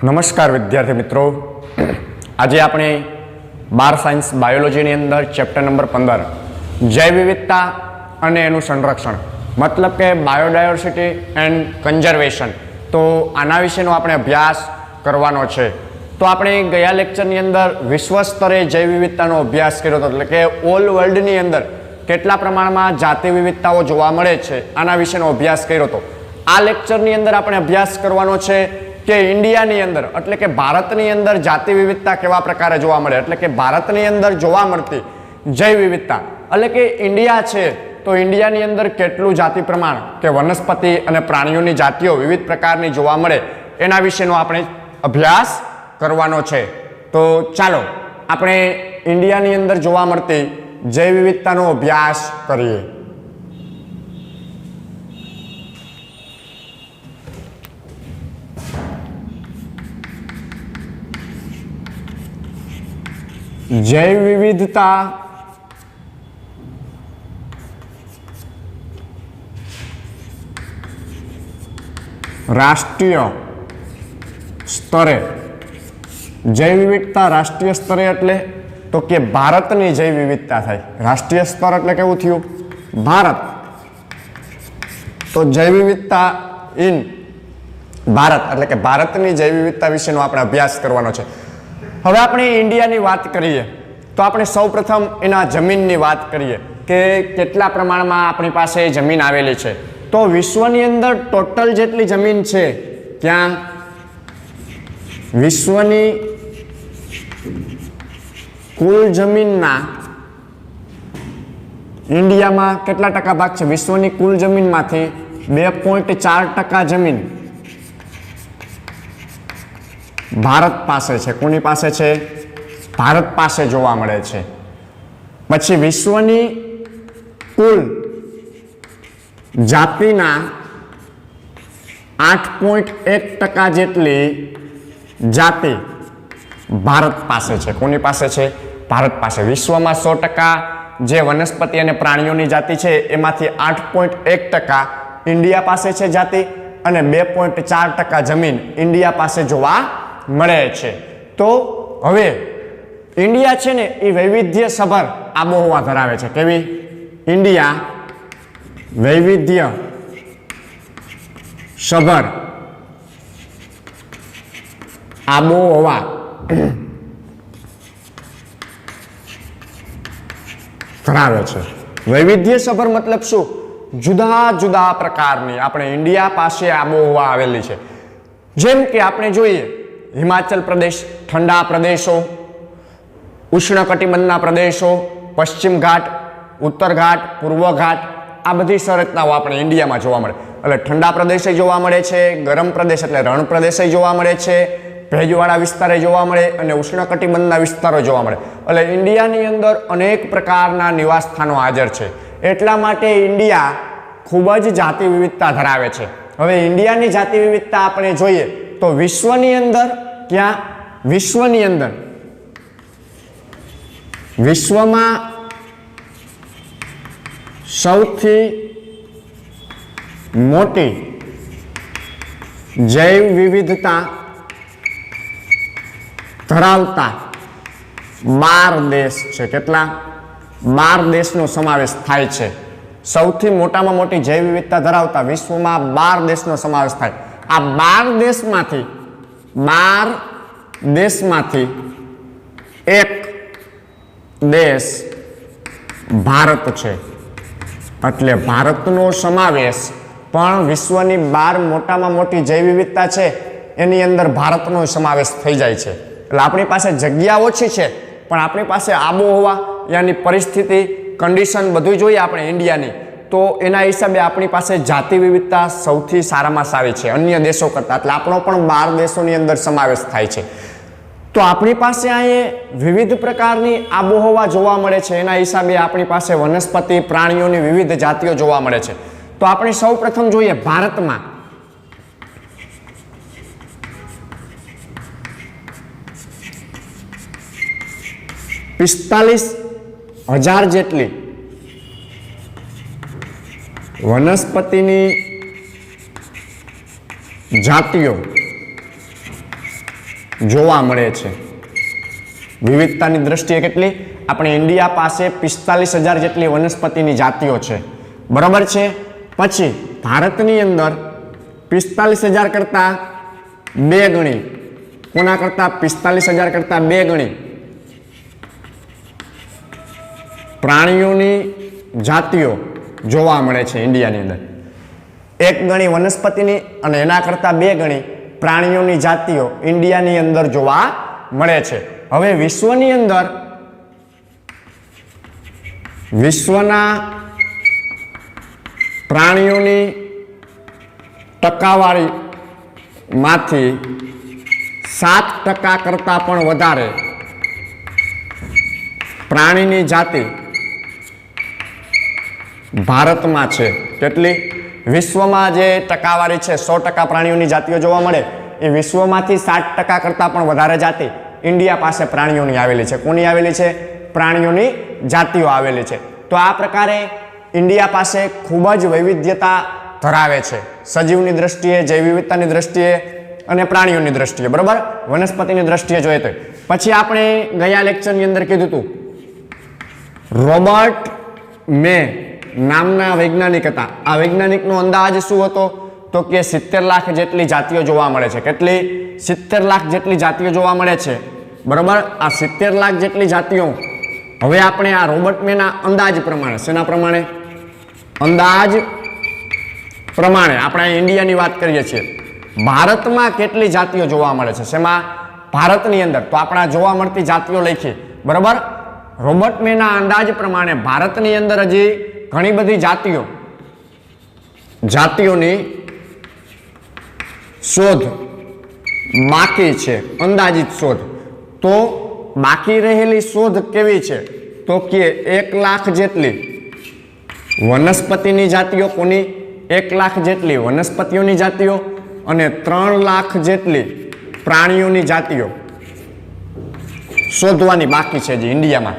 નમસ્કાર વિદ્યાર્થી મિત્રો, આજે આપણે 12 સાયન્સ બાયોલોજીની અંદર ચેપ્ટર નંબર 15 જૈવ વિવિધતા અને એનું સંરક્ષણ મતલબ કે બાયોડાયવર્સિટી એન્ડ કન્ઝર્વેશન, તો આના વિશેનો આપણે અભ્યાસ કરવાનો છે. તો આપણે ગયા લેક્ચરની અંદર વિશ્વ સ્તરે જૈવ વિવિધતાનો અભ્યાસ કર્યો હતો, એટલે કે ઓલ વર્લ્ડની અંદર કેટલા પ્રમાણમાં જાતિ વિવિધતાઓ જોવા મળે છે આના વિશેનો અભ્યાસ કર્યો હતો. આ લેક્ચરની અંદર આપણે અભ્યાસ કરવાનો છે કે ઇન્ડિયાની અંદર એટલે કે ભારતની અંદર જાતિ વિવિધતા કેવા પ્રકારે જોવા મળે, એટલે કે ભારતની અંદર જોવા મળતી જૈવ વિવિધતા એટલે કે ઇન્ડિયા છે તો ઇન્ડિયાની અંદર કેટલું જાતિ પ્રમાણ કે વનસ્પતિ અને પ્રાણીઓની જાતિઓ વિવિધ પ્રકારની જોવા મળે એના વિશેનો આપણે અભ્યાસ કરવાનો છે. તો ચાલો આપણે ઇન્ડિયાની અંદર જોવા મળતી જૈવ વિવિધતાનો અભ્યાસ કરીએ. જૈવ વિવિધતા રાષ્ટ્રીય સ્તરે, જૈવ વિવિધતા રાષ્ટ્રીય સ્તરે એટલે તો કે ભારતની જૈવ વિવિધતા થાય. રાષ્ટ્રીય સ્તર એટલે કેવું થયું? ભારત. તો જૈવ વિવિધતા ઇન ભારત એટલે કે ભારતની જૈવ વિવિધતા વિશેનો આપણે અભ્યાસ કરવાનો છે. હવે આપણે ઇન્ડિયાની વાત કરીએ તો આપણે સૌપ્રથમ એના જમીનની વાત કરીએ કે કેટલા પ્રમાણમાં આપણી પાસે જમીન આવેલી છે. તો વિશ્વની અંદર ટોટલ જેટલી જમીન છે ત્યાં વિશ્વની કુલ જમીનના ઇન્ડિયામાં કેટલા ટકા ભાગ છે? વિશ્વની કુલ જમીનમાંથી 2.4% જમીન ભારત પાસે છે. કોની પાસે છે? ભારત પાસે જોવા મળે છે. પછી વિશ્વની કુલ જાતિના 8.1% જેટલી જાતિ ભારત પાસે છે. કોની પાસે છે? ભારત પાસે. વિશ્વમાં 100% જે વનસ્પતિ અને પ્રાણીઓની જાતિ છે એમાંથી 8.1% ઇન્ડિયા પાસે છે જાતિ, અને 2.4% જમીન ઇન્ડિયા પાસે જોવા મળે છે. તો હવે ઇન્ડિયા છે ને એ વૈવિધ્ય સભર આબોહવા ધરાવે છે. કેવી? ઇન્ડિયા વૈવિધ્ય સભર આબોહવા ધરાવે છે. વૈવિધ્ય સભર મતલબ શું? જુદા જુદા પ્રકારની આપણે ઇન્ડિયા પાસે આબોહવા આવેલી છે. જેમ કે આપણે જોઈએ હિમાચલ પ્રદેશ ઠંડા પ્રદેશો, ઉષ્ણકટિબંધના પ્રદેશો, પશ્ચિમ ઘાટ, ઉત્તર ઘાટ, પૂર્વ ઘાટ, આ બધી સંરચનાઓ આપણે ઇન્ડિયામાં જોવા મળે. એટલે ઠંડા પ્રદેશે જોવા મળે છે, ગરમ પ્રદેશ એટલે રણ પ્રદેશે જોવા મળે છે, ભેજવાળા વિસ્તારે જોવા મળે અને ઉષ્ણકટિબંધના વિસ્તારો જોવા મળે. એટલે ઇન્ડિયાની અંદર અનેક પ્રકારના નિવાસ સ્થાનો હાજર છે. એટલા માટે ઇન્ડિયા ખૂબ જ જાતિ વિવિધતા ધરાવે છે. હવે ઇન્ડિયાની જાતિ વિવિધતા આપણે જોઈએ તો વિશ્વની અંદર ક્યાં? વિશ્વની અંદર વિશ્વમાં સૌથી મોટી જૈવ વિવિધતા ધરાવતા 12 દેશ છે. કેટલા? 12 દેશનો સમાવેશ થાય છે. સૌથી મોટામાં મોટી જૈવ વિવિધતા ધરાવતા વિશ્વમાં 12 દેશનો સમાવેશ થાય. આ 12 દેશમાંથી એક દેશ ભારત છે. એટલે ભારતનો સમાવેશ પણ વિશ્વની 12 મોટામાં મોટી જૈવ વિવિધતા છે એની અંદર ભારતનો સમાવેશ થઈ જાય છે. એટલે આપણી પાસે જગ્યા ઓછી છે પણ આપણી પાસે આબોહવા યાની પરિસ્થિતિ કન્ડિશન બધું જોઈએ આપણે ઇન્ડિયાની, તો એના હિસાબે આપણી પાસે જાતિ વિવિધતા સૌથી સારામાં સારી છે અન્ય દેશો કરતાં. એટલે આપણો પણ 12 દેશોની અંદર સમાવેશ થાય છે. તો આપણી પાસે અહીંયા વિવિધ પ્રકારની આબોહવા જોવા મળે છે. એના હિસાબે આપણી પાસે વનસ્પતિ પ્રાણીઓની વિવિધ જાતિઓ જોવા મળે છે. તો આપણે સૌ પ્રથમ જોઈએ ભારતમાં પિસ્તાલીસ 1000 જેટલી વનસ્પતિની જાતિઓ જોવા મળે છે. વિવિધતાની દ્રષ્ટિએ કેટલી? આપણે ઇન્ડિયા પાસે 45,000 જેટલી વનસ્પતિની જાતિઓ છે. બરાબર છે. પછી ભારતની અંદર 45,000 કરતા 2 ગણી, કોના કરતા? 45,000 કરતા 2 ગણી પ્રાણીઓની જાતિઓ જોવા મળે છે ઇન્ડિયાની અંદર. 1 ગણી વનસ્પતિની અને એના કરતા 2 ગણી પ્રાણીઓની જાતિઓ ઇન્ડિયાની અંદર જોવા મળે છે. હવે વિશ્વની અંદર વિશ્વના પ્રાણીઓની ટકાવારીમાંથી 7% કરતાં પણ વધારે પ્રાણીની જાતિ ભારતમાં છે. કેટલી? વિશ્વમાં જે ટકાવારી છે 100% પ્રાણીઓની જાતિઓ જોવા મળે એ વિશ્વમાંથી 60% કરતાં પણ વધારે જાતિ ઇન્ડિયા પાસે પ્રાણીઓની આવેલી છે. કોની આવેલી છે? પ્રાણીઓની જાતિઓ આવેલી છે. તો આ પ્રકારે ઇન્ડિયા પાસે ખૂબ જ વૈવિધ્યતા ધરાવે છે, સજીવની દ્રષ્ટિએ, જૈવ વિવિધતાની દ્રષ્ટિએ અને પ્રાણીઓની દ્રષ્ટિએ. બરાબર? વનસ્પતિની દ્રષ્ટિએ જોઈએ તો પછી આપણે ગયા લેક્ચરની અંદર કીધું હતું રોબર્ટ મે નામના વૈજ્ઞાનિક હતા. આ વૈજ્ઞાનિકનો અંદાજ શું હતો? તો કે 70 લાખ જેટલી જાતિઓ જોવા મળે છે. કેટલી? 70 લાખ જેટલી જાતિઓ જોવા મળે છે. બરાબર? આ 70 લાખ જેટલી જાતિઓ હવે આપણે આ રોબર્ટ મેના અંદાજ પ્રમાણે, શેના પ્રમાણે? અંદાજ પ્રમાણે આપણે ઇન્ડિયાની વાત કરીએ છીએ. ભારતમાં કેટલી જાતિઓ જોવા મળે છે? શેમાં? ભારતની અંદર. તો આપણા જોવા મળતી જાતિઓ લખીએ. બરાબર? રોબર્ટ મેના અંદાજ પ્રમાણે ભારતની અંદર હજી ઘણી બધી જાતિઓની શોધ બાકી છે, અંદાજિત શોધ. તો બાકી રહેલી શોધ કેવી છે? તો કે 1 લાખ જેટલી વનસ્પતિની જાતિઓ. કોની? 1 લાખ જેટલી વનસ્પતિઓની જાતિઓ અને 3 લાખ જેટલી પ્રાણીઓની જાતિઓ શોધવાની બાકી છે જે ઇન્ડિયામાં.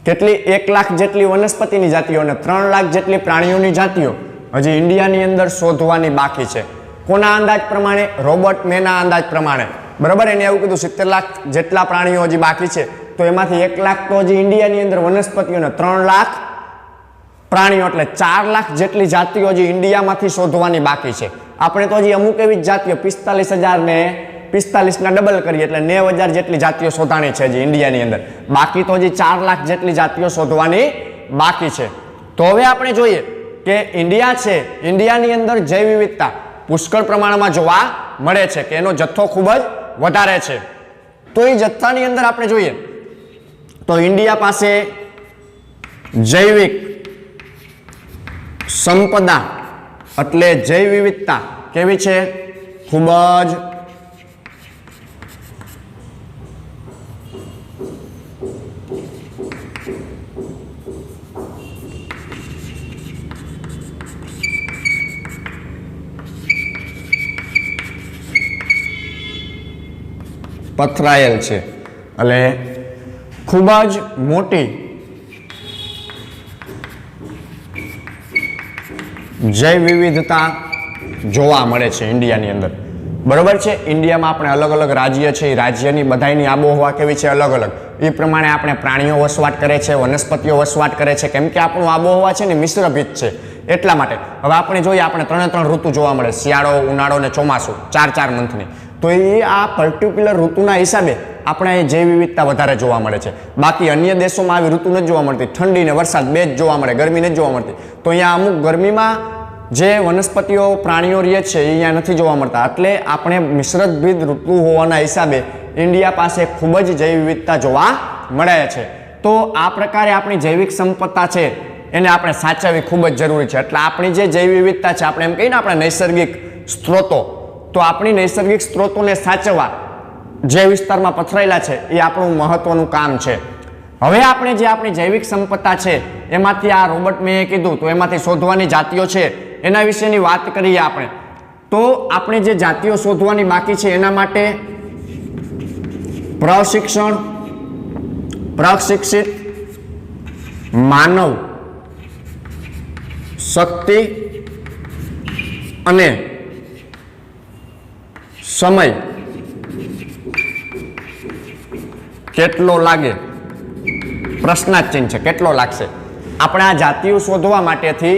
કેટલી? 1 લાખ જેટલી વનસ્પતિની જાતિઓ અને 3 લાખ જેટલી પ્રાણીઓની જાતિઓ હજી ઇન્ડિયાની અંદર શોધવાની બાકી છે. કોના અંદાજ પ્રમાણે? રોબર્ટ મેના અંદાજ પ્રમાણે. બરાબર? એને એવું કીધું 70 લાખ જેટલા પ્રાણીઓ હજી બાકી છે, તો એમાંથી 1 લાખ તો હજી ઇન્ડિયાની અંદર વનસ્પતિઓ અને 3 લાખ પ્રાણીઓ, એટલે 4 લાખ જેટલી જાતિઓ હજી ઇન્ડિયામાંથી શોધવાની બાકી છે. આપણે તો હજી અમુક એવી જાતિઓ 45,000 ને 45 ના ડબલ કરીએ એટલે 90,000 જેટલી જાતિઓ શોધાણી છે હજી ઇન્ડિયાની અંદર. બાકી તો હજી 4 લાખ જેટલી જાતિઓ શોધવાની બાકી છે. તો હવે આપણે જોઈએ કે ઇન્ડિયા છે, ઇન્ડિયાની અંદર જૈવ વિવિધતા પુષ્કળ પ્રમાણમાં જોવા મળે છે કે એનો જથ્થો ખૂબ જ વધારે છે. તો એ જથ્થાની અંદર આપણે જોઈએ તો ઇન્ડિયા પાસે જૈવિક સંપદા એટલે જૈવ વિવિધતા કેવી છે? ખૂબ જ પથરાયેલ છે, એટલે ખૂબ જ મોટી જૈવ વિવિધતા જોવા મળે છે ઇન્ડિયાની અંદર. બરોબર છે? ઇન્ડિયામાં આપણે અલગ અલગ રાજ્ય છે, એ રાજ્યની બધાની આબોહવા કેવી છે? અલગ અલગ. એ પ્રમાણે આપણે પ્રાણીઓ વસવાટ કરે છે, વનસ્પતિઓ વસવાટ કરે છે, કેમ કે આપણું આબોહવા છે ને મિશ્રભિત છે. એટલા માટે હવે આપણે જોઈએ, આપણે 3 ઋતુ જોવા મળે, શિયાળો, ઉનાળો અને ચોમાસું, 4 મંથની. તો એ આ પર્ટિક્યુલર ઋતુના હિસાબે આપણે અહીં જૈવ વિવિધતા વધારે જોવા મળે છે. બાકી અન્ય દેશોમાં આવી ઋતુ નથી જોવા મળતી. ઠંડી ને વરસાદ બે જ જોવા મળે, ગરમી નથી જોવા મળતી. તો અહીંયા અમુક ગરમીમાં જે વનસ્પતિઓ પ્રાણીઓ રહે છે એ અહીંયા નથી જોવા મળતા. એટલે આપણે મિશ્રભિત ઋતુ હોવાના હિસાબે ઇન્ડિયા પાસે ખૂબ જ જૈવ વિવિધતા જોવા મળે છે. તો આ પ્રકારે આપણી જૈવિક સંપદા છે એને આપણે સાચવવી ખૂબ જ જરૂરી છે. એટલે આપણી જે જૈવ વિવિધતા છે, આપણે એમ કહીએ ને આપણે નૈસર્ગિક સ્ત્રોતો, તો આપણી નૈસર્ગિક સ્ત્રોતોને સાચવવા જે વિસ્તારમાં પથરાયેલા છે એ આપણું મહત્વનું કામ છે. હવે આપણે જે આપણી જૈવિક સંપદા છે એમાંથી આ રોબર્ટ મેએ કીધું, તો એમાંથી શોધવાની જાતિઓ છે એના વિશેની વાત કરીએ આપણે. તો આપણે જે જાતિઓ શોધવાની બાકી છે એના માટે પ્રશિક્ષિત માનવ શક્તિ અને સમય કેટલો લાગે, પ્રશ્નાર્થ ચિહ્ન છે, કેટલો લાગશે. આપણે આ જાતિઓ શોધવા માટેથી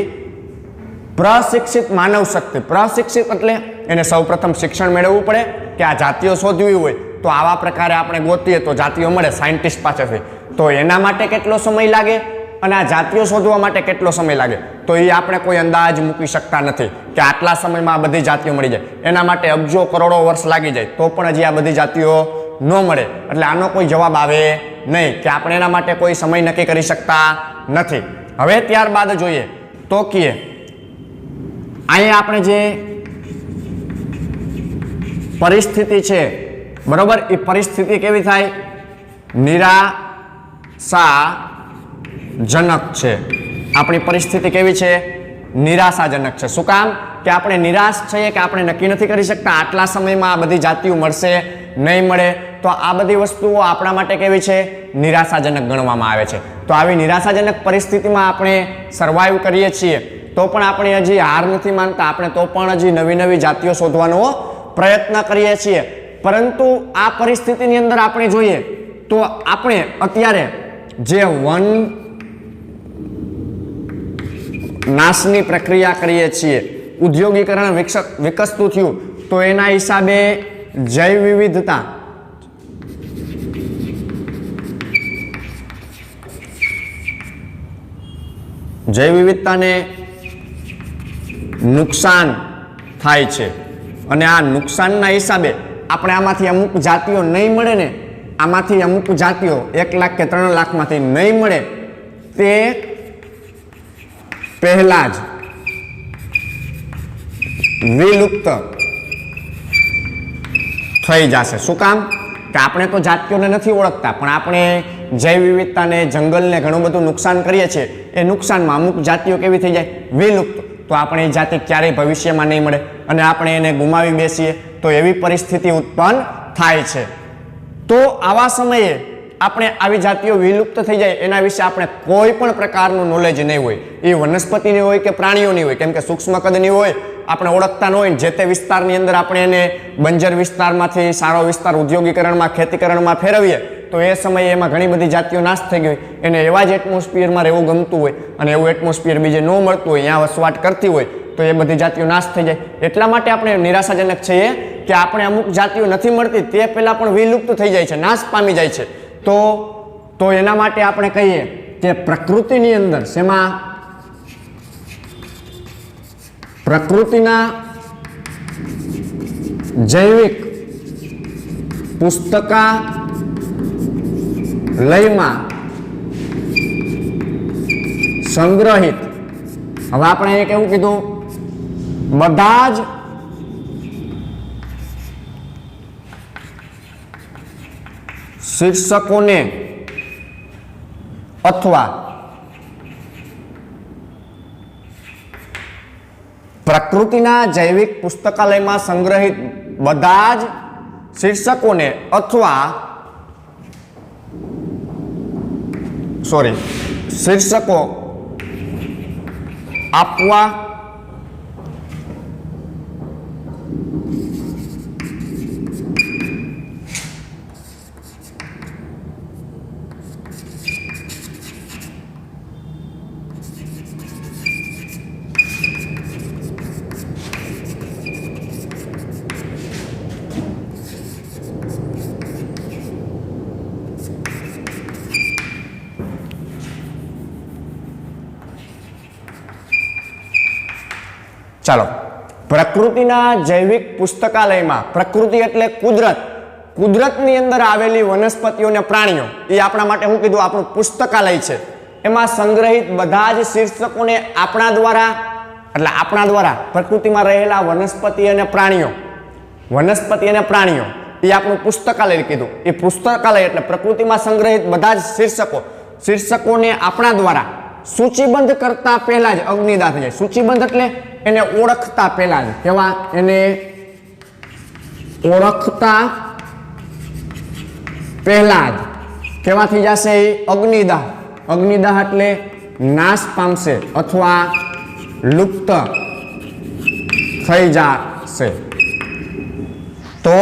પ્રશિક્ષિત માનવ શક્તિ, પ્રશિક્ષિત એટલે એને સૌપ્રથમ શિક્ષણ મેળવવું પડે કે આ જાતિઓ શોધવી હોય તો આવા પ્રકારે આપણે ગોતીએ તો જાતિઓ મળે સાયન્ટિસ્ટ પાસેથી. તો એના માટે કેટલો સમય લાગે અને આ જાતિઓ શોધવા માટે કેટલો સમય લાગે, તો એ આપણે કોઈ અંદાજ મૂકી શકતા નથી કે આટલા સમયમાં આ બધી જાતિઓ મળી જાય. એના માટે અબજો કરોડો વર્ષ લાગી જાય તો પણ હજી આ બધી જાતિઓ ન મળે. એટલે આનો કોઈ જવાબ આવે નહીં કે આપણે એના માટે કોઈ સમય નક્કી કરી શકતા નથી. હવે ત્યારબાદ જોઈએ તો કીએ અહીંયા આપણે જે પરિસ્થિતિ છે બરોબર, એ પરિસ્થિતિ કેવી થાય, નિરાશાજનક છે. આપણી પરિસ્થિતિ કેવી છે, નિરાશાજનક છે. શું કામ કે આપણે નિરાશ છીએ કે આપણે નક્કી નથી કરી શકતા આટલા સમયમાં આ બધી જાતિઓ મળશે નહીં મળે. તો આ બધી વસ્તુઓ આપણા માટે કેવી છે, નિરાશાજનક ગણવામાં આવે છે. તો આવી નિરાશાજનક પરિસ્થિતિમાં આપણે સર્વાઈવ કરીએ છીએ તો પણ આપણે હજી હાર નથી માનતા, આપણે તો પણ હજી નવી નવી જાતિઓ શોધવાનો પ્રયત્ન કરીએ છીએ. પરંતુ આ પરિસ્થિતિની અંદર આપણે જોઈએ તો આપણે અત્યારે જે વન નાશની પ્રક્રિયા કરીએ છીએ, ઉદ્યોગીકરણ વિકસતું થયું તો એના હિસાબે જૈવ વિવિધતા જૈવ વિવિધતાને નુકસાન થાય છે. અને આ નુકસાનના હિસાબે આપણે આમાંથી અમુક જાતિઓ નહીં મળે ને, આમાંથી અમુક જાતિઓ 1 લાખ કે 3 લાખમાંથી નહીં મળે તે પહેલા જ વિલુપ્ત થઈ જશે. શું કામ કે આપણે તો જાતિઓને નથી ઓળખતા પણ આપણે જૈવ વિવિધતાને, જંગલને ઘણું બધું નુકસાન કરીએ છીએ. એ નુકસાનમાં અમુક જાતિઓ કેવી થઈ જાય, વિલુપ્ત. તો આપણે એ જાતિ ક્યારેય ભવિષ્યમાં નહીં મળે અને આપણે એને ગુમાવી બેસીએ તો એવી પરિસ્થિતિ ઉત્પન્ન થાય છે. તો આવા સમયે આપણે આવી જાતિઓ વિલુપ્ત થઈ જાય એના વિશે આપણે કોઈ પણ પ્રકારનું નોલેજ નહીં હોય, એ વનસ્પતિની હોય કે પ્રાણીઓની હોય, કેમ કે સૂક્ષ્મ કદની હોય, આપણે ઓળખતા ન હોય. જે તે વિસ્તારની અંદર આપણે એને બંજર વિસ્તારમાંથી સારો વિસ્તાર ઉદ્યોગીકરણમાં, ખેતીકરણમાં ફેરવીએ તો એ સમયે એમાં ઘણી બધી જાતિઓ નાશ થઈ ગઈ. એને એવા જ એટમોસ્ફિયરમાં રહેવું ગમતું હોય અને એવું એટમોસ્ફિયર બીજે ન મળતું હોય, ત્યાં વસવાટ કરતી હોય તો એ બધી જાતિઓ નાશ થઈ જાય. એટલા માટે આપણે નિરાશાજનક છીએ કે આપણે અમુક જાતિઓ નથી મળતી તે પહેલાં પણ વિલુપ્ત થઈ જાય છે, નાશ પામી જાય છે. તો એના માટે આપણે કહીએ કે પ્રકૃતિની અંદર શેમાં, પ્રકૃતિના જૈવિક પુસ્તકાલયમાં સંગ્રહિત, હવે આપણે એક એવું કીધું બધા જ શીર્ષકોને અથવા પ્રકૃતિના જૈવિક પુસ્તકાલયમાં સંગ્રહિત બધા જ શીર્ષકોને અથવા શીર્ષકો આપવા ચાલો, પ્રકૃતિના જૈવિક પુસ્તકાલયમાં, પ્રકૃતિ એટલે કુદરત, કુદરતની અંદર આવેલી વનસ્પતિઓ અને પ્રાણીઓ, એ આપણા માટે શું કીધું, આપણું પુસ્તકાલય છે. એમાં સંગ્રહિત બધા જ શીર્ષકોને આપણા દ્વારા પ્રકૃતિમાં રહેલા વનસ્પતિ અને પ્રાણીઓ એ આપણું પુસ્તકાલય કીધું. એ પુસ્તકાલય એટલે પ્રકૃતિમાં સંગ્રહિત બધા જ શીર્ષકોને આપણા દ્વારા સૂચિબદ્ધ કરતા પહેલા જ અગ્નિદાહ થઈ જાય. સૂચિબદ્ધ એટલે એને ઓળખતા પહેલા જ, કેવા, એને ઓળખતા પહેલા જ કેવા થઈ જશે, અગ્નિદાહ. અગ્નિદાહ એટલે નાશ પામશે અથવા લુપ્ત થઈ જશે. તો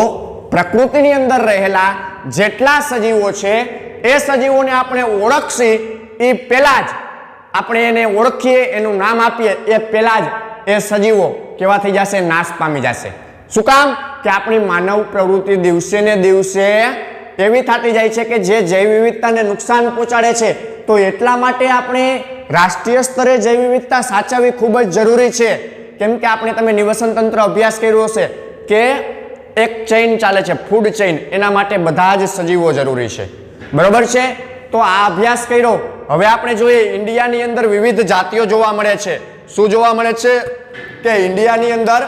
પ્રકૃતિની અંદર રહેલા જેટલા સજીવો છે એ સજીવોને આપણે ઓળખશી એ પહેલા જ આપણે એને ઓળખીએ, એનું નામ આપીએ એ પહેલા જ એ સજીવો કેવા થઈ જશે? નાશ પામી જશે. શું કામ? કે આપણી માનવ પ્રવૃત્તિ દિવસે ને દિવસે એવી થતી જાય છે કે જે જૈવ વિવિધતાને નુકસાન પહોંચાડે છે. તો એટલા માટે આપણે રાષ્ટ્રીય સ્તરે જૈવ વિવિધતા સાચવવી ખૂબ જ જરૂરી છે. કેમ કે આપણે તમે નિવસન તંત્ર અભ્યાસ કર્યો હશે કે એક ચેઇન ચાલે છે, ફૂડ ચેઇન, એના માટે બધા જ સજીવો જરૂરી છે. બરોબર છે? તો આ અભ્યાસ કર્યો. હવે આપણે જોઈએ ઇન્ડિયાની અંદર વિવિધ જાતિઓ જોવા મળે છે. શું જોવા મળે છે? કે ઇન્ડિયાની અંદર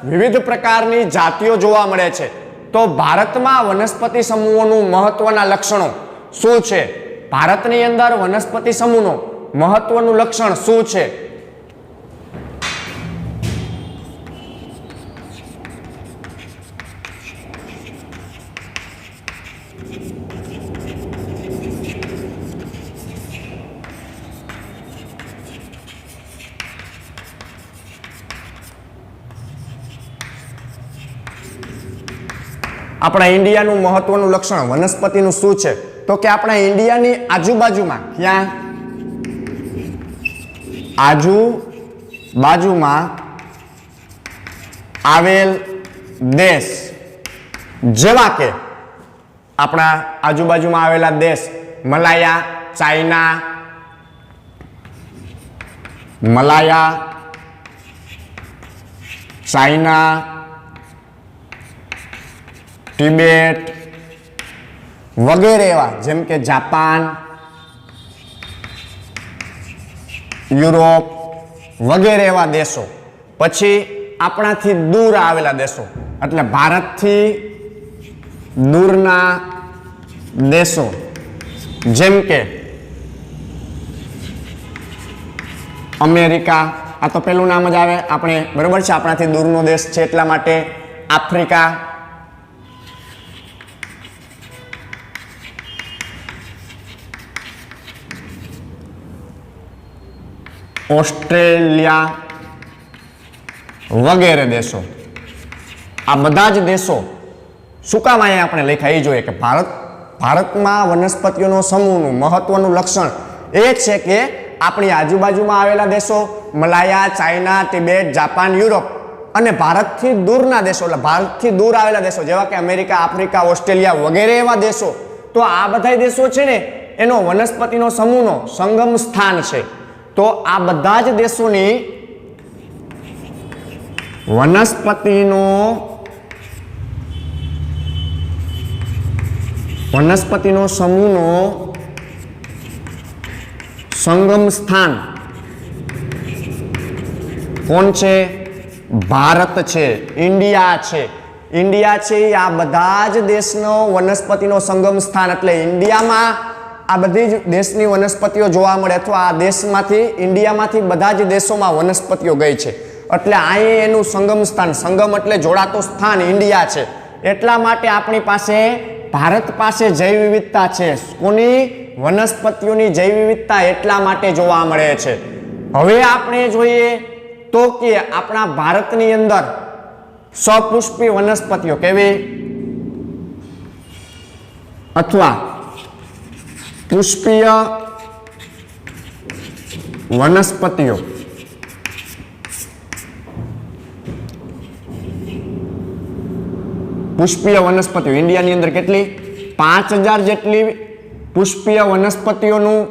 વિવિધ પ્રકારની જાતિઓ જોવા મળે છે. તો ભારતમાં વનસ્પતિ સમૂહોનું મહત્વના લક્ષણો શું છે? ભારતની અંદર વનસ્પતિ સમૂહનું મહત્વનું લક્ષણ શું છે? આપણા ઇન્ડિયાનું મહત્વનું લક્ષણ વનસ્પતિનું શું છે? તો કે આપણા ઇન્ડિયાની આજુબાજુમાં, ક્યાં? આજુબાજુમાં આવેલ દેશ, જેવા કે આપણા આજુબાજુમાં આવેલા દેશ મલાયા, ચાઇના, તિબેટ વગેરે એવા, જેમ કે જાપાન, યુરોપ વગેરે એવા દેશો. પછી આપણાથી દૂર આવેલા દેશો એટલે ભારતથી દૂરના દેશો, જેમ કે અમેરિકા, આ તો પેલું નામ જ આવે આપણે, બરોબર છે, આપણાથી દૂરનો દેશ છે એટલા માટે. આફ્રિકા, ઓસ્ટ્રેલિયા વગેરે દેશો. આ બધા જ દેશો શું કામ અહીંયા આપણે લખ્યા એ જોઈએ કે ભારતમાં વનસ્પતિઓનો સમૂહનું મહત્વનું લક્ષણ એ છે કે આપણી આજુબાજુમાં આવેલા દેશો Malaya, China, Tibet, Japan, Europe અને ભારતથી દૂરના દેશો એટલે ભારતથી દૂર આવેલા દેશો જેવા કે અમેરિકા, આફ્રિકા, ઓસ્ટ્રેલિયા વગેરે એવા દેશો. તો આ બધા દેશો છે ને એનો વનસ્પતિનો સમૂહનો સંગમ સ્થાન છે. તો આ બધા જ દેશોની વનસ્પતિનો સમૂહનો સંગમ સ્થાન કોણ છે? ભારત છે, ઇન્ડિયા છે. ઇન્ડિયા છે આ બધા જ દેશનો વનસ્પતિનો સંગમ સ્થાન. એટલે ઇન્ડિયામાં આ બધી જ દેશની વનસ્પતિઓ જોવા મળે, અથવા આ દેશમાંથી, ઇન્ડિયામાંથી બધા જ દેશોમાં વનસ્પતિઓ ગઈ છે. એટલે અહીં એનું સંગમ સ્થાન, સંગમ એટલે જોડાતો સ્થાન ઇન્ડિયા છે. એટલા માટે આપણી પાસે, ભારત પાસે જૈવ વિવિધતા છે. કોની? વનસ્પતિઓની જૈવ વિવિધતા એટલા માટે જોવા મળે છે. હવે આપણે જોઈએ તો કે આપણા ભારતની અંદર સપુષ્પી વનસ્પતિઓ કેવી અથવા પુષ્પીય વનસ્પતિઓ ઇન્ડિયાની અંદર કેટલી? 5000 જેટલી પુષ્પીય વનસ્પતિઓનું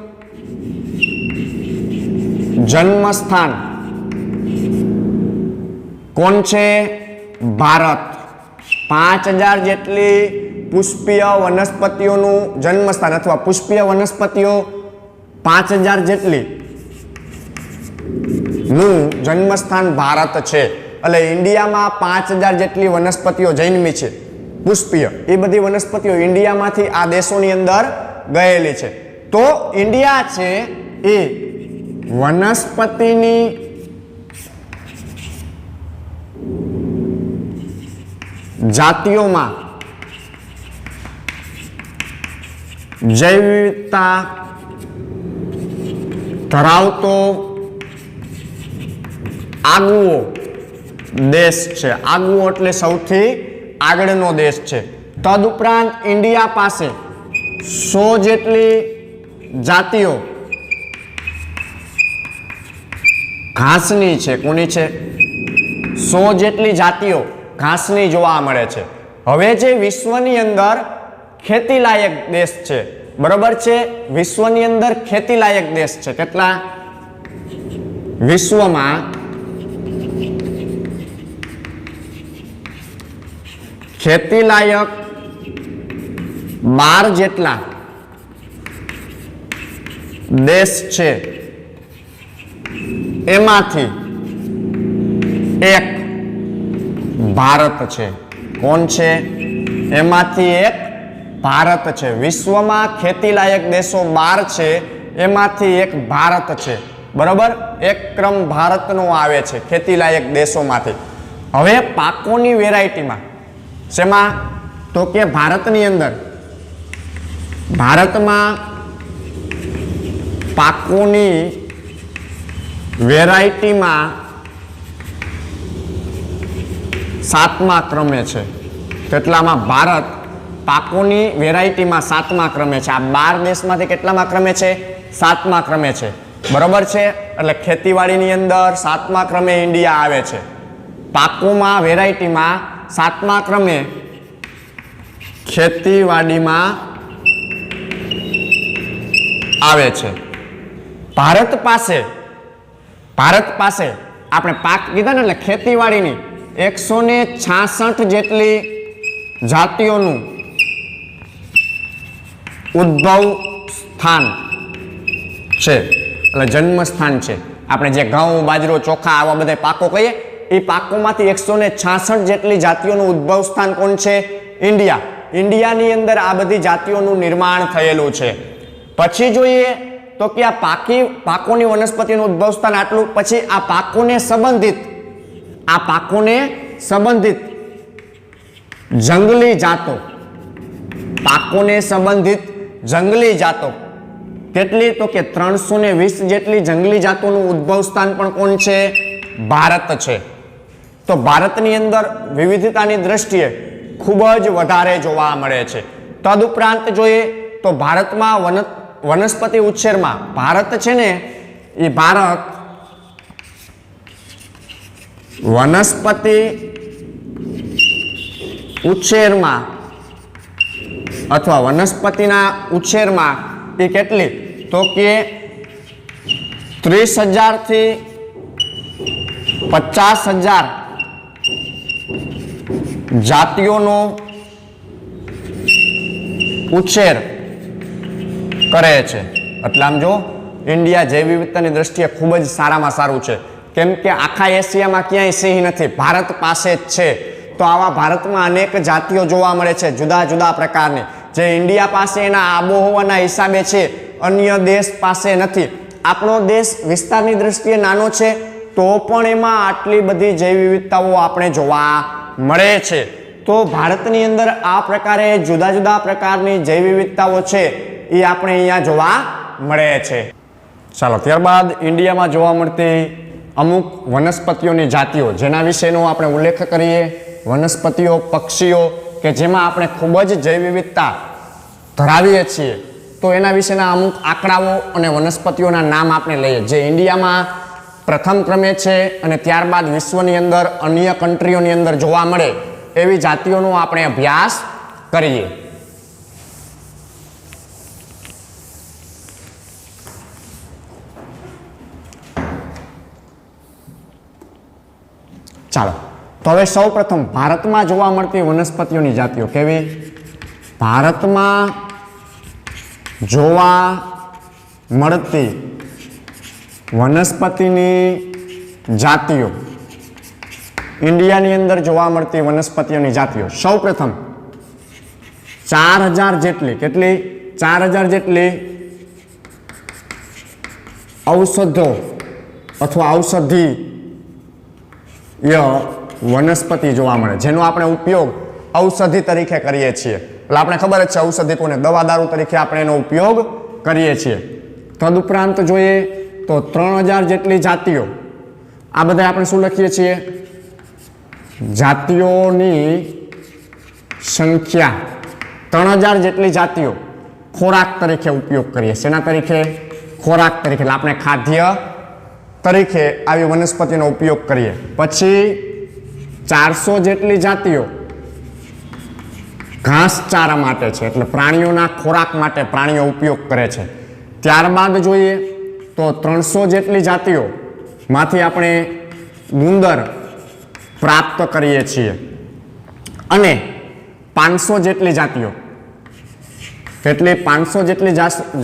જન્મસ્થાન કોણ છે? ભારત. 5000 જેટલી પુષ્પીય વનસ્પતિઓનું જન્મસ્થાન અથવા પુષ્પીય વનસ્પતિઓ 5000 જેટલી નું જન્મસ્થાન ભારત છે. એટલે ઇન્ડિયામાં 5000 જેટલી વનસ્પતિઓ જન્મી છે પુષ્પીય. એ બધી વનસ્પતિઓ ઇન્ડિયામાંથી આ દેશોની અંદર ગયેલી છે. તો ઇન્ડિયા છે એ વનસ્પતિની જાતિઓમાં જૈવ વિવિધતા ધરાવતો આગવો દેશ છે. આગવો એટલે સૌથી આગળનો દેશ છે. તદુપરાંત ઇન્ડિયા પાસે 100 જેટલી જાતિઓ ઘાસની છે. કોની છે? 100 જેટલી જાતિઓ ઘાસની જોવા મળે છે. હવે જે વિશ્વની અંદર ખેતીલાયક દેશ છે, બરોબર છે, વિશ્વની અંદર ખેતીલાયક દેશ છે. કેટલા? વિશ્વમાં ખેતીલાયક 12 જેટલા દેશ છે. એમાંથી એક ભારત છે. કોણ છે? એમાંથી એક ભારત છે. વિશ્વમાં ખેતીલાયક દેશો 12 છે, એમાંથી એક ભારત છે. બરોબર, એક ક્રમ ભારતનો આવે છે ખેતીલાયક દેશોમાંથી. હવે પાકોની વેરાયટીમાં શેમાં? તો કે ભારતની અંદર, ભારતમાં પાકોની વેરાયટીમાં 7મા ક્રમે છે. કેટલામાં? ભારત પાકોની વેરાયટીમાં 7મા ક્રમે છે. આ 12 દેશમાંથી કેટલામાં ક્રમે છે? 7મા ક્રમે છે. બરોબર છે. એટલે ખેતીવાડીની અંદર 7મા ક્રમે ઇન્ડિયા આવે છે. પાકોમાં વેરાયટીમાં 7મા ક્રમે, ખેતીવાડીમાં આવે છે. ભારત પાસે આપણે પાક કીધા ને, એટલે ખેતીવાડીની 166 જેટલી જાતિઓનું ઉદ્ભવ સ્થાન છે, એટલે જન્મ સ્થાન છે. આપણે જે ઘઉં, બાજરો, ચોખા આવા બધા પાકો કહીએ, એ પાકોમાંથી 166 જેટલી જાતિઓનું ઉદ્ભવ સ્થાન કોણ છે? ઇન્ડિયા. ઇન્ડિયાની અંદર આ બધી જાતિઓનું નિર્માણ થયેલું છે. પછી જોઈએ તો કે આ પાકોની વનસ્પતિનું ઉદ્ભવ સ્થાન આટલું. પછી આ પાકોને સંબંધિત જંગલી જાતો, પાકોને સંબંધિત જંગલી જાતો કેટલી? તો કે 320 જેટલી જંગલી જાતોનું ઉદ્ભવ સ્થાન પણ કોણ છે? ભારત છે. તો ભારતની અંદર વિવિધતાની દ્રષ્ટિએ ખૂબ જ વધારે જોવા મળે છે. તદુપરાંત જોઈએ તો ભારતમાં વનસ્પતિ ઉછેરમાં ભારત છે ને, એ ભારત વનસ્પતિ ઉછેરમાં અથવા વનસ્પતિના ઉછેરમાં એ કેટલી? તો કે 30,000 થી 50,000 જાતિઓનો ઉછેર કરે છે. એટલે આમ જો, ઇન્ડિયા જૈવ વિવિધતાની દ્રષ્ટિએ ખૂબ જ સારામાં સારું છે. કેમ કે આખા એશિયામાં ક્યાંય સિંહ નથી, ભારત પાસે જ છે. તો આવા ભારતમાં અનેક જાતિઓ જોવા મળે છે, જુદા જુદા પ્રકારની, જે ઇન્ડિયા પાસે એના આબોહવાના હિસાબે છે, અન્ય દેશ પાસે નથી. આપણો દેશ વિસ્તારની દ્રષ્ટિએ નાનો છે, તો પણ એમાં આટલી બધી જૈવ વિવિધતાઓ આપણે જોવા મળે છે. તો ભારતની અંદર આ પ્રકારે જુદા જુદા પ્રકારની જૈવ વિવિધતાઓ છે, એ આપણે અહીંયા જોવા મળે છે. ચાલો, ત્યારબાદ ઇન્ડિયામાં જોવા મળતી અમુક વનસ્પતિઓની જાતિઓ, જેના વિશેનો આપણે ઉલ્લેખ કરીએ. વનસ્પતિઓ, પક્ષીઓ કે જેમાં આપણે ખૂબ જ જૈવ વિવિધતા ધરાવીએ છીએ, તો એના વિશેના અમુક આંકડાઓ અને વનસ્પતિઓના નામ આપણે લઈએ, જે ઇન્ડિયામાં પ્રથમ ક્રમે છે અને ત્યારબાદ વિશ્વની અંદર અન્ય કન્ટ્રીઓની અંદર જોવા મળે એવી જાતિઓનો આપણે અભ્યાસ કરીએ. ચાલો, તો હવે સૌ પ્રથમ ભારતમાં જોવા મળતી વનસ્પતિઓની જાતિઓ કેવી? ભારતમાં જોવા મળતી વનસ્પતિની જાતિઓ, ઇન્ડિયાની અંદર જોવા મળતી વનસ્પતિઓની જાતિઓ. સૌ પ્રથમ 4,000 જેટલી, કેટલી? 4,000 જેટલી ઔષધો અથવા ઔષધીય વનસ્પતિ જોવા મળે, જેનો આપણે ઉપયોગ ઔષધિ તરીકે કરીએ છીએ. એટલે આપણે ખબર જ છે ઔષધિ કોને, દવા દારૂ તરીકે આપણે એનો ઉપયોગ કરીએ છીએ. તદુપરાંત જોઈએ તો 3,000 જેટલી જાતિઓ, આ બધા આપણે શું લખીએ છીએ? જાતિઓની સંખ્યા 3000 જેટલી જાતિઓ ખોરાક તરીકે ઉપયોગ કરીએ. શેના તરીકે? ખોરાક તરીકે. એટલે આપણે ખાદ્ય તરીકે આવી વનસ્પતિનો ઉપયોગ કરીએ. પછી 400 જેટલી જાતિઓ ઘાસચારા માટે છે, એટલે પ્રાણીઓના ખોરાક માટે પ્રાણીઓ ઉપયોગ કરે છે. ત્યારબાદ જોઈએ તો 300 જેટલી જાતિઓ માંથી આપણે ગુંદર પ્રાપ્ત કરીએ છીએ અને 500 જેટલી જાતિઓ, કેટલી? 500 જેટલી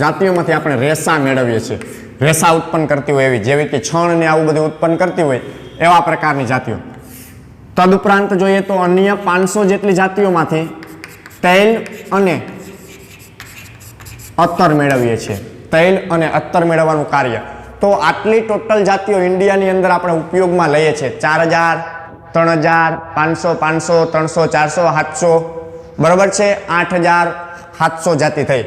જાતિઓમાંથી આપણે રેસા મેળવીએ છીએ. રેસા ઉત્પન્ન કરતી હોય એવી, જેવી કે છણ ને આવું બધું ઉત્પન્ન કરતી હોય એવા પ્રકારની જાતિઓ. તદુપરાંત જોઈએ તો અન્ય 500 જેટલી જાતિઓમાંથી તૈલ અને અત્તર મેળવીએ છીએ. તૈલ અને અત્તર મેળવવાનું કાર્ય. તો આટલી ટોટલ જાતિઓ ઇન્ડિયાની અંદર આપણે ઉપયોગમાં લઈએ છીએ. 4000, 3000, 500, 500, 300, 400, 700, બરાબર છે. 8700 જાતિ થઈ.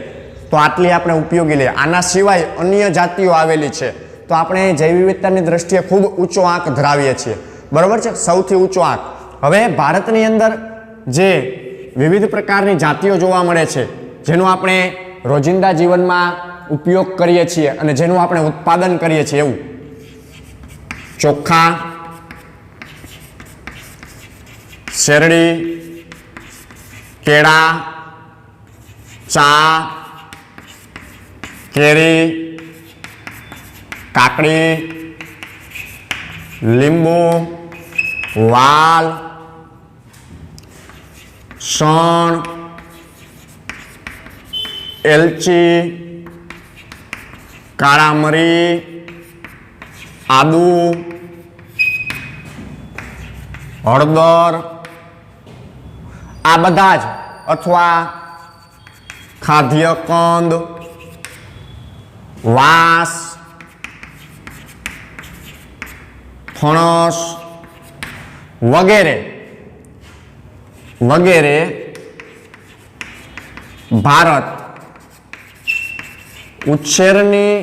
તો આટલી આપણે ઉપયોગી લઈએ. આના સિવાય અન્ય જાતિઓ આવેલી છે. તો આપણે જૈવ વિવિધતાની દ્રષ્ટિએ ખૂબ ઊંચો આંક ધરાવીએ છીએ, બરાબર છે, સૌથી ઊંચો આંક. હવે ભારતની અંદર જે વિવિધ પ્રકારની જાતિઓ જોવા મળે છે, જેનો આપણે રોજિંદા જીવનમાં ઉપયોગ કરીએ છીએ અને જેનું આપણે ઉત્પાદન કરીએ છીએ, એવું ચોખા, શેરડી, કેળા, ચા, કેરી, કાકડી, લીંબુ, વાલ, શણ, એલચી, કાળા મરી, આદુ, હળદર, આ બધા જ અથવા ખાદ્ય કંદ, વાંસ, ફણસ વગેરે વગેરે ભારત ઉછેરની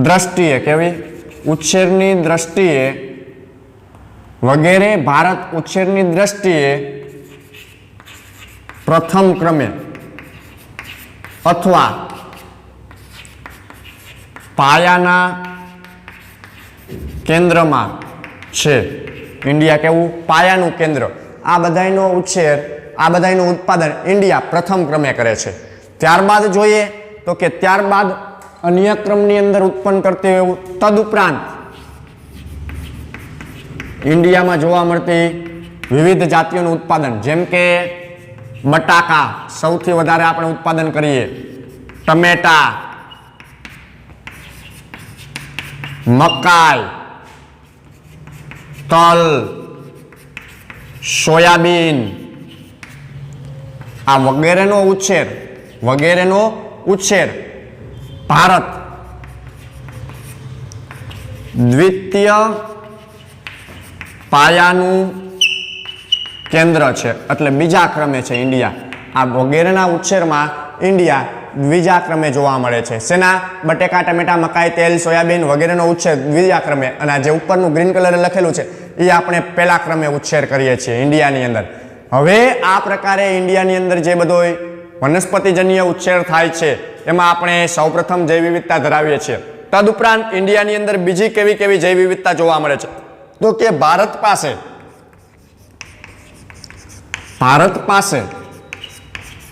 દ્રષ્ટિએ, કેવી? ઉછેરની દ્રષ્ટિએ વગેરે ભારત ઉછેરની દ્રષ્ટિએ પ્રથમ ક્રમે અથવા પાયાના કેન્દ્રમાં છે. ઇન્ડિયા કેવું? પાયાનું કેન્દ્ર. આ બધાયનો ઉછેર, આ બધાયનું ઉત્પાદન ઇન્ડિયા પ્રથમ ક્રમે કરે છે. ત્યારબાદ જોઈએ તો કે ત્યારબાદ અન્ય ક્રમની અંદર ઉત્પન્ન કરતી એવું તદુપરાંત ઇન્ડિયામાં જોવા મળતી વિવિધ જાતિઓનું ઉત્પાદન, જેમ કે બટાકા સૌથી વધારે આપણે ઉત્પાદન કરીએ, ટમેટા, મકાઈ, તલ, સોયાબીન, આ વગેરેનો ઉછેર ભારત દ્વિતીય પાયાનું કેન્દ્ર છે, એટલે બીજા ક્રમે છે ઇન્ડિયા. આ વગેરેના ઉછેરમાં ઇન્ડિયા બીજા ક્રમે જોવા મળે છે. શેના? બટેકા, ટમેટા, મકાઈ, તેલ, સોયાબીન વગેરેનો ઉછેર બીજા ક્રમે, અને આ જે ઉપરનું ગ્રીન કલરે લખેલું છે એ આપણે પહેલા ક્રમે ઉછેર કરીએ છીએ ઇન્ડિયાની અંદર. હવે આ પ્રકારે ઇન્ડિયાની અંદર જે બધો વનસ્પતિજન્ય ઉછેર થાય છે એમાં આપણે સૌપ્રથમ જૈવ વિવિધતા ધરાવીએ છીએ. તદુપરાંત ઇન્ડિયાની અંદર બીજી કેવી કેવી જૈવ વિવિધતા જોવા મળે છે? તો કે ભારત પાસે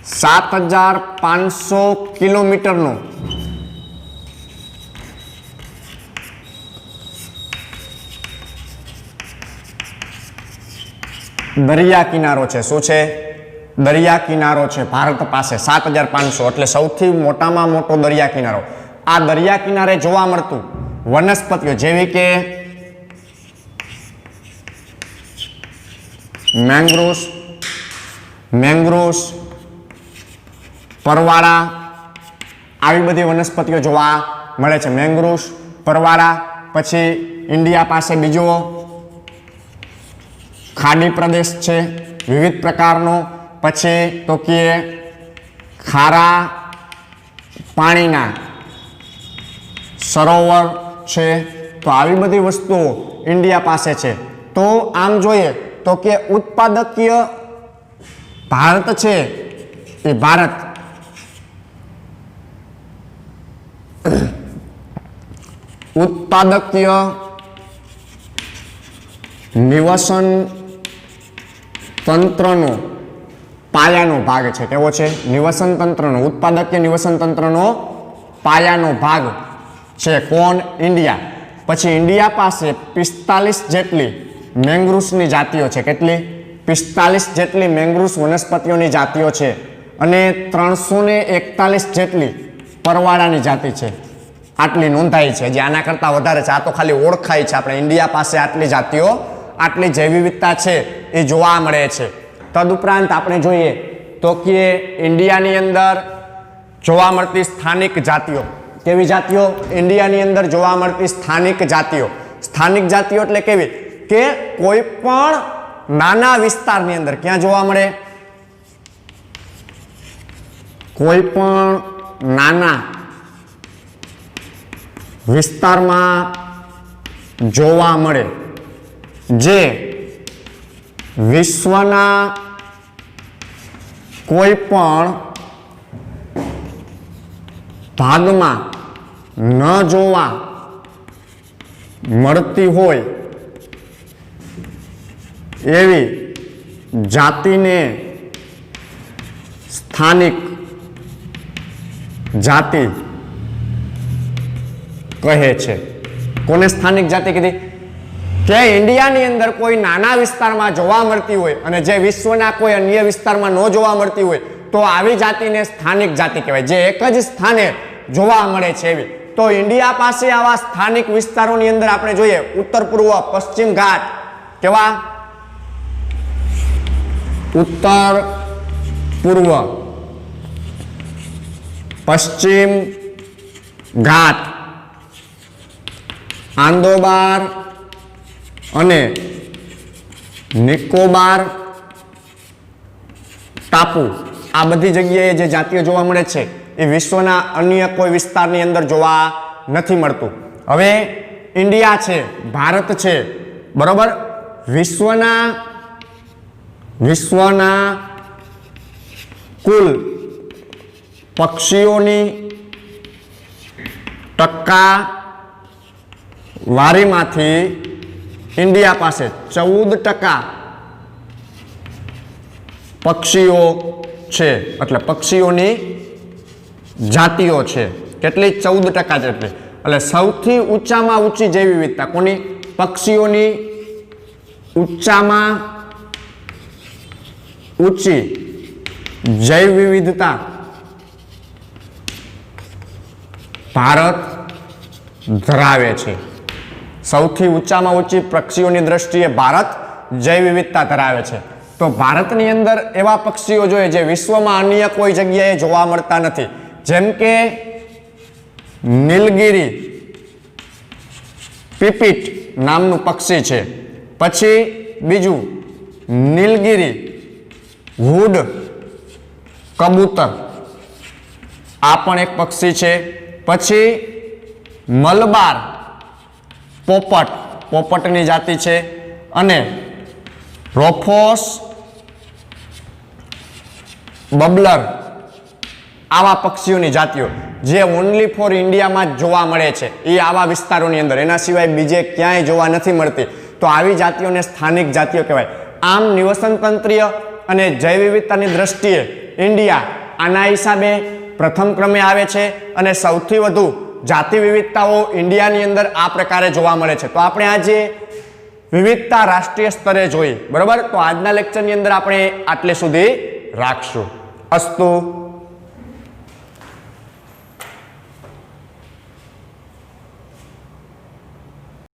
7500 કિલોમીટરનો દરિયા કિનારો છે. શું છે? દરિયા કિનારો છે ભારત પાસે 7500, એટલે સૌથી મોટામાં મોટો દરિયા કિનારો. આ દરિયા કિનારે જોવા મળતું વનસ્પતિઓ જેવી કે મેંગ્રુસ, પરવાળા, આવી બધી વનસ્પતિઓ જોવા મળે છે. મેંગ્રુસ, પરવાળા. પછી ઇન્ડિયા પાસે બીજો ખાડી પ્રદેશ છે વિવિધ પ્રકારનો. પછી તો કે ખારા પાણીના સરોવર છે. તો આવી બધી વસ્તુઓ ઇન્ડિયા પાસે છે. તો આમ જોઈએ તો કે ઉત્પાદકીય ભારત છે એ ભારત ઉત્પાદકીય નિવસન તંત્રનો પાયાનો ભાગ છે. કેવો છે? નિવસન તંત્રનો, ઉત્પાદકીય નિવસન તંત્રનો પાયાનો ભાગ છે. કોણ? ઇન્ડિયા. પછી ઇન્ડિયા પાસે 45 જેટલી મેંગ્રુવ્સની જાતિઓ છે. કેટલી? 45 જેટલી મેંગ્રુવ્સ વનસ્પતિઓની જાતિઓ છે અને 341 જેટલી પરવાળાની જાતિ છે. આટલી નોંધાઈ છે. જે આના કરતાં વધારે છે. આ તો ખાલી ઓળખાય છે. આપણે ઇન્ડિયા પાસે આટલી જાતિઓ, આટલી જૈવ વિવિધતા છે એ જોવા મળે છે. તદુપરાંત આપણે જોઈએ તો કે ઇન્ડિયાની અંદર જોવા મળતી સ્થાનિક જાતિઓ. કેવી જાતિઓ? ઇન્ડિયાની અંદર જોવા મળતી સ્થાનિક જાતિઓ. સ્થાનિક જાતિઓ એટલે કેવી? કે કોઈ પણ નાના વિસ્તારની અંદર ક્યાં જોવા મળે? કોઈ પણ નાના વિસ્તારમાં જોવા મળે, જે વિશ્વના કોઈ પણ ભાગમાં ન જોવા મળતી હોય એવી જાતિને સ્થાનિક જાતિ કહે છે. કોને સ્થાનિક જાતિ કીધી? કે ઇન્ડિયાની અંદર કોઈ નાના વિસ્તારમાં જોવા મળતી હોય અને જે વિશ્વના કોઈ અન્ય વિસ્તારમાં ન જોવા મળતી હોય તો આવી જાતિને સ્થાનિક જાતિ કહેવાય. જે એક જ સ્થાને જોવા મળે છે એવી. તો ઇન્ડિયા પાસે આવા સ્થાનિક વિસ્તારોની અંદર આપણે જોઈએ ઉત્તર પૂર્વ પશ્ચિમ ઘાટ. કેવા? ઉત્તર પૂર્વ પશ્ચિમ ઘાટ, આંદોબાર અને નિકોબાર ટાપુ. આ બધી જગ્યાએ જે જાતિઓ જોવા મળે છે એ વિશ્વના અન્ય કોઈ વિસ્તારની અંદર જોવા નથી મળતું. હવે ઇન્ડિયા છે, ભારત છે, બરોબર? વિશ્વના કુલ પક્ષીઓની ટકાવારીમાંથી ઇન્ડિયા પાસે 14% પક્ષીઓ છે, એટલે પક્ષીઓની જાતિઓ છે. કેટલી? 14% જેટલી. એટલે સૌથી ઊંચામાં ઊંચી જૈવ વિવિધતા કોની? પક્ષીઓની ઊંચામાં ઊંચી જૈવ વિવિધતા ભારત ધરાવે છે. સૌથી ઊંચામાં ઊંચી પક્ષીઓની દ્રષ્ટિએ ભારત જૈવ વિવિધતા ધરાવે છે. તો ભારતની અંદર એવા પક્ષીઓ જોઈએ જે વિશ્વમાં અન્ય કોઈ જગ્યાએ જોવા મળતા નથી. જેમ કે નીલગિરી પીપીટ નામનું પક્ષી છે. પછી બીજું નીલગિરી વુડ કબૂતર, આ પણ એક પક્ષી છે. પછી મલબાર પોપટ, પોપટની જાતિ છે. અને રોફોસ બબલર, આવા પક્ષીઓની જાતિઓ જે ઓનલી ફોર ઇન્ડિયામાં જ જોવા મળે છે. એ આવા વિસ્તારોની અંદર, એના સિવાય બીજે ક્યાંય જોવા નથી મળતી. તો આવી જાતિઓને સ્થાનિક જાતિઓ કહેવાય. આમ નિવસન તંત્રીય અને જૈવ વિવિધતાની દ્રષ્ટિએ ઇન્ડિયા આના હિસાબે પ્રથમ ક્રમે આવે છે અને સૌથી વધુ જાતિ વિવિધતાઓ ઇન્ડિયાની અંદર આ પ્રકારે જોવા મળે છે. તો આપણે આજે વિવિધતા રાષ્ટ્રીય સ્તરે જોઈ, બરોબર? તો આજના લેક્ચરની અંદર આપણે આટલે સુધી રાખશું. અસ્તુ.